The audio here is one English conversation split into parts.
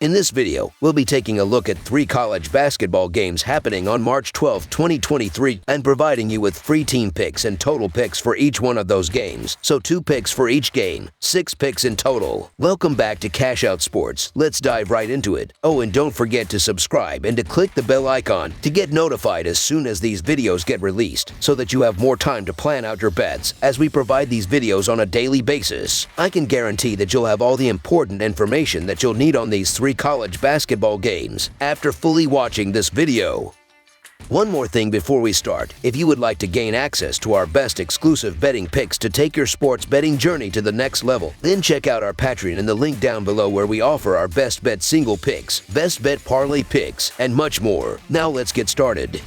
In this video, we'll be taking a look at 3 college basketball games happening on March 12, 2023, and providing you with free team picks and total picks for each one of those games. So 2 picks for each game, 6 picks in total. Welcome back to Cash Out Sports. Let's dive right into it. Oh, and don't forget to subscribe and to click the bell icon to get notified as soon as these videos get released, so that you have more time to plan out your bets as we provide these videos on a daily basis. I can guarantee that you'll have all the important information that you'll need on these 3 college basketball games after fully watching this video. One more thing before we start. If you would like to gain access to our best exclusive betting picks to take your sports betting journey to the next level, then check out our Patreon in the link down below, where we offer our best bet single picks, best bet parlay picks, and much more. Now let's get started.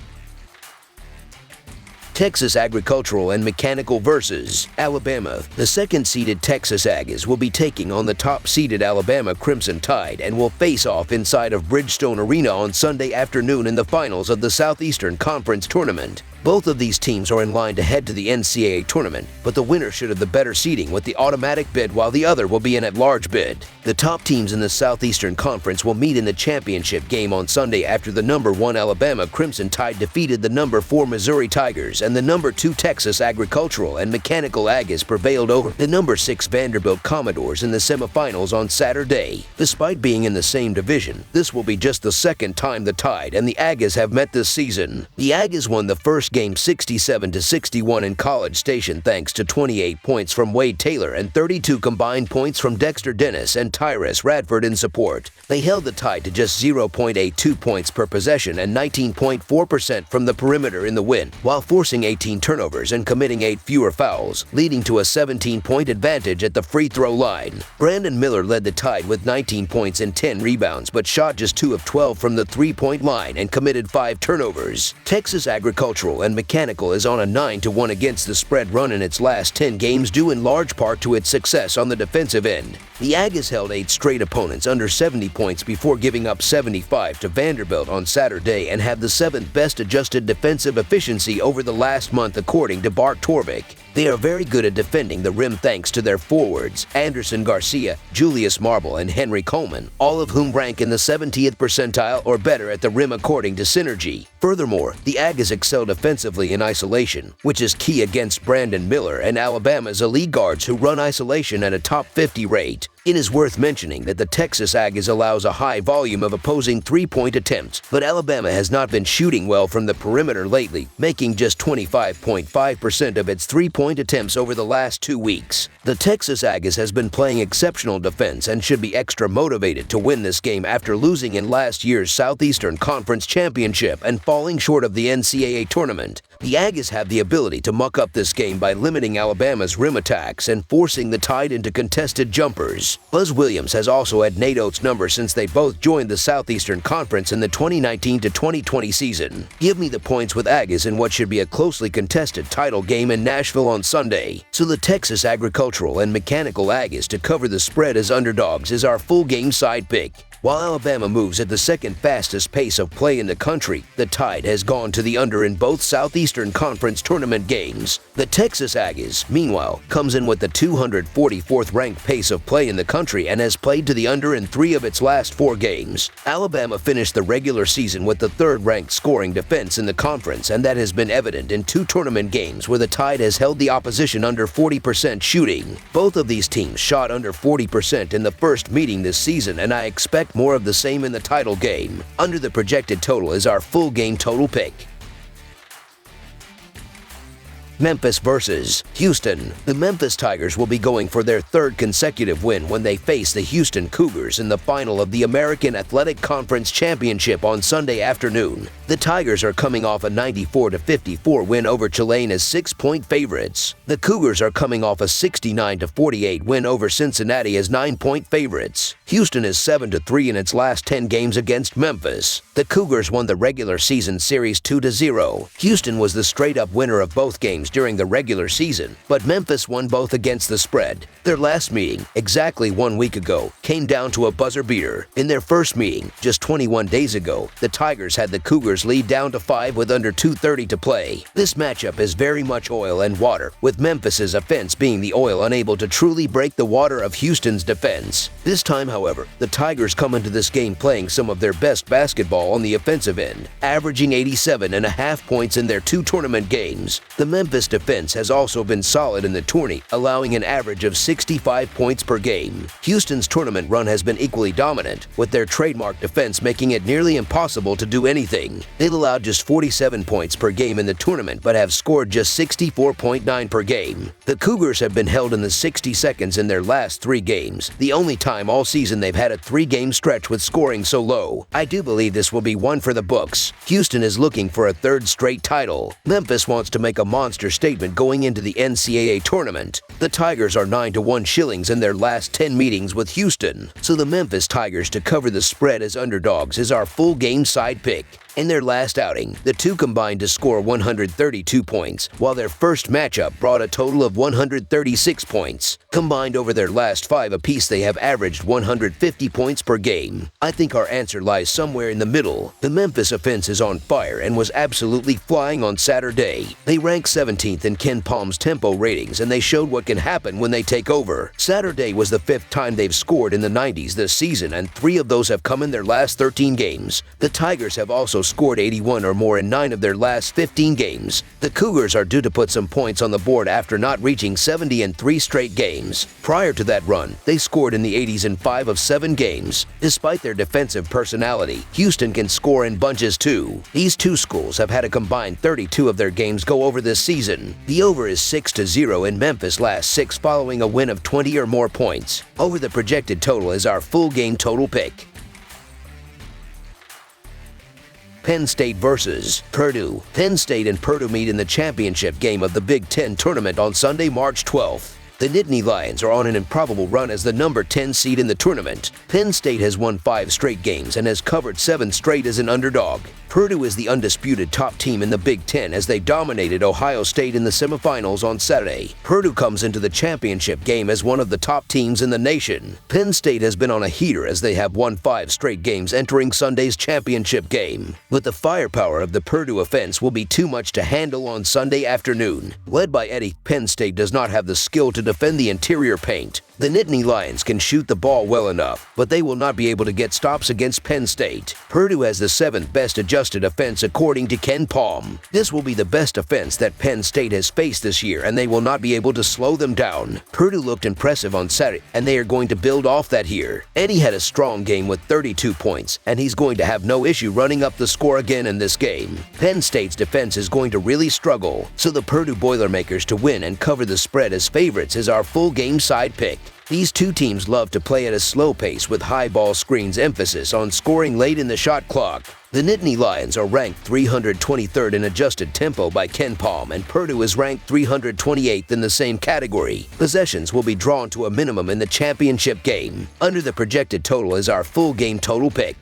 Texas Agricultural and Mechanical versus Alabama. The second-seeded Texas Aggies will be taking on the top-seeded Alabama Crimson Tide and will face off inside of Bridgestone Arena on Sunday afternoon in the finals of the Southeastern Conference Tournament. Both of these teams are in line to head to the NCAA tournament, but the winner should have the better seeding with the automatic bid, while the other will be an at-large bid. The top teams in the Southeastern Conference will meet in the championship game on Sunday after the number 1 Alabama Crimson Tide defeated the number 4 Missouri Tigers, and the number 2 Texas Agricultural and Mechanical Aggies prevailed over the number 6 Vanderbilt Commodores in the semifinals on Saturday. Despite being in the same division, this will be just the second time the Tide and the Aggies have met this season. The Aggies won the first game 67-61 in College Station thanks to 28 points from Wade Taylor and 32 combined points from Dexter Dennis and Tyrus Radford in support. They held the Tide to just 0.82 points per possession and 19.4% from the perimeter in the win, while forcing 18 turnovers and committing 8 fewer fouls, leading to a 17-point advantage at the free throw line. Brandon Miller led the Tide with 19 points and 10 rebounds, but shot just 2 of 12 from the three-point line and committed 5 turnovers. Texas Agricultural and Mechanical is on a 9-1 against the spread run in its last 10 games, due in large part to its success on the defensive end. The Aggies held 8 straight opponents under 70 points before giving up 75 to Vanderbilt on Saturday, and have the 7th best adjusted defensive efficiency over the last month according to Bart Torvik. They are very good at defending the rim thanks to their forwards, Anderson Garcia, Julius Marble, and Henry Coleman, all of whom rank in the 70th percentile or better at the rim according to Synergy. Furthermore, the Aggies excel defensively in isolation, which is key against Brandon Miller and Alabama's elite guards, who run isolation at a top 50 rate. It is worth mentioning that the Texas Aggies allows a high volume of opposing three-point attempts, but Alabama has not been shooting well from the perimeter lately, making just 25.5% of its three-point attempts over the last 2 weeks. The Texas Aggies has been playing exceptional defense and should be extra motivated to win this game after losing in last year's Southeastern Conference Championship and falling short of the NCAA tournament. The Aggies have the ability to muck up this game by limiting Alabama's rim attacks and forcing the Tide into contested jumpers. Buzz Williams has also had Nate Oates' number since they both joined the Southeastern Conference in the 2019-2020 season. Give me the points with Aggies in what should be a closely contested title game in Nashville on Sunday. So the Texas Agricultural and Mechanical Aggies to cover the spread as underdogs is our full game side pick. While Alabama moves at the second fastest pace of play in the country, the Tide has gone to the under in both Southeastern Conference tournament games. The Texas Aggies, meanwhile, comes in with the 244th ranked pace of play in the country and has played to the under in 3 of its last 4 games. Alabama finished the regular season with the 3rd-ranked scoring defense in the conference, and that has been evident in 2 tournament games where the Tide has held the opposition under 40% shooting. Both of these teams shot under 40% in the first meeting this season, and I expect more of the same in the title game. Under the projected total is our full game total pick. Memphis versus Houston. The Memphis Tigers will be going for their 3rd consecutive win when they face the Houston Cougars in the final of the American Athletic Conference Championship on Sunday afternoon. The Tigers are coming off a 94-54 win over Tulane as 6-point favorites. The Cougars are coming off a 69-48 win over Cincinnati as 9-point favorites. Houston is 7-3 in its last 10 games against Memphis. The Cougars won the regular season series 2-0. Houston was the straight-up winner of both games games during the regular season, but Memphis won both against the spread. Their last meeting, exactly 1 week ago, came down to a buzzer beater. In their first meeting, just 21 days ago, the Tigers had the Cougars lead down to 5 with under 2:30 to play. This matchup is very much oil and water, with Memphis's offense being the oil unable to truly break the water of Houston's defense. This time, however, the Tigers come into this game playing some of their best basketball on the offensive end, averaging 87.5 points in their 2 tournament games. The Memphis defense has also been solid in the tourney, allowing an average of 65 points per game. Houston's tournament run has been equally dominant, with their trademark defense making it nearly impossible to do anything. They've allowed just 47 points per game in the tournament but have scored just 64.9 per game. The Cougars have been held in the 60 seconds in their last 3 games, the only time all season they've had a 3-game stretch with scoring so low. I do believe this will be one for the books. Houston is looking for a 3rd straight title. Memphis wants to make a monster statement going into the NCAA tournament. The Tigers are 9-1 shillings in their last 10 meetings with Houston, so the Memphis Tigers to cover the spread as underdogs is our full game side pick. In their last outing, the two combined to score 132 points, while their first matchup brought a total of 136 points. Combined over their last 5 apiece, they have averaged 150 points per game. I think our answer lies somewhere in the middle. The Memphis offense is on fire and was absolutely flying on Saturday. They rank 17th in Ken Palm's tempo ratings, and they showed what can happen when they take over. Saturday was the 5th time they've scored in the 90s this season, and 3 of those have come in their last 13 games. The Tigers have also scored 81 or more in 9 of their last 15 games. The Cougars are due to put some points on the board after not reaching 70 in 3 straight games. Prior to that run, they scored in the 80s in 5 of 7 games. Despite their defensive personality, Houston can score in bunches too. These two schools have had a combined 32 of their games go over this season. The over is 6-0 in Memphis' last 6 following a win of 20 or more points. Over the projected total is our full game total pick. Penn State versus Purdue. Penn State and Purdue meet in the championship game of the Big Ten tournament on Sunday, March 12th. The Nittany Lions are on an improbable run as the number 10 seed in the tournament. Penn State has won 5 straight games and has covered 7 straight as an underdog. Purdue is the undisputed top team in the Big Ten as they dominated Ohio State in the semifinals on Saturday. Purdue comes into the championship game as one of the top teams in the nation. Penn State has been on a heater as they have won 5 straight games entering Sunday's championship game. But the firepower of the Purdue offense will be too much to handle on Sunday afternoon. Led by Eddie, Penn State does not have the skill to defend the interior paint. The Nittany Lions can shoot the ball well enough, but they will not be able to get stops against Penn State. Purdue has the 7th best adjusted offense according to Ken Palm. This will be the best offense that Penn State has faced this year, and they will not be able to slow them down. Purdue looked impressive on Saturday, and they are going to build off that here. Eddie had a strong game with 32 points, and he's going to have no issue running up the score again in this game. Penn State's defense is going to really struggle, so the Purdue Boilermakers to win and cover the spread as favorites is our full game side pick. These two teams love to play at a slow pace with high ball screens emphasis on scoring late in the shot clock. The Nittany Lions are ranked 323rd in adjusted tempo by Ken Palm, and Purdue is ranked 328th in the same category. Possessions will be drawn to a minimum in the championship game. Under the projected total is our full game total pick.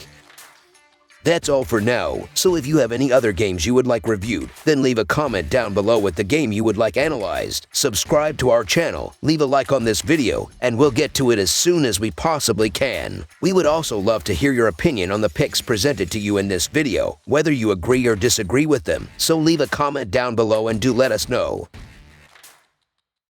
That's all for now, so if you have any other games you would like reviewed, then leave a comment down below with the game you would like analyzed. Subscribe to our channel, leave a like on this video, and we'll get to it as soon as we possibly can. We would also love to hear your opinion on the picks presented to you in this video, whether you agree or disagree with them, so leave a comment down below and do let us know.